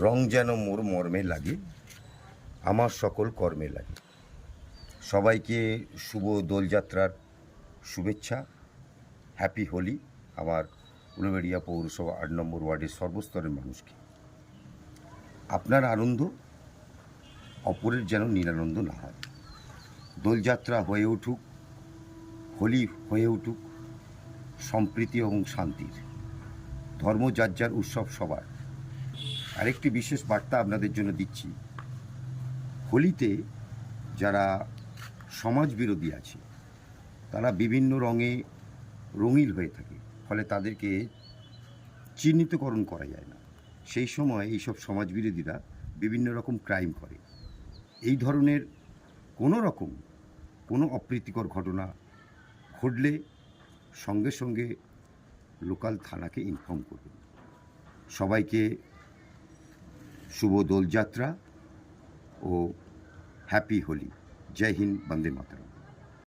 রং যেন মোর মর্মে লাগে, আমার সকল কর্মে লাগে। সবাইকে শুভ দোলযাত্রার শুভেচ্ছা। হ্যাপি হোলি আমার উলুবেড়িয়া পৌরসভা ৮ নম্বর ওয়ার্ডের সর্বস্তরের মানুষকে। আপনার আনন্দ অপরের যেন নিরানন্দ না হয়। দোলযাত্রা হয়ে উঠুক, হোলি হয়ে উঠুক সম্প্রীতি এবং শান্তির। ধর্ম যার যার, উৎসব সবার। আরেকটি বিশেষ বার্তা আপনাদের জন্য দিচ্ছি। হোলিতে যারা সমাজ বিরোধী আছে তারা বিভিন্ন রঙে রঙিন হয়ে থাকে, ফলে তাদেরকে চিহ্নিতকরণ করা যায় না। সেই সময় এইসব সমাজবিরোধীরা বিভিন্ন রকম ক্রাইম করে। এই ধরনের কোনো অপ্রীতিকর ঘটনা ঘটলে সঙ্গে সঙ্গে লোকাল থানাকে ইনফর্ম করবেন। সবাইকে শুভ দোলযাত্রা ও হ্যাপি হোলি। জয় হিন্দ, বন্দে মাতরম।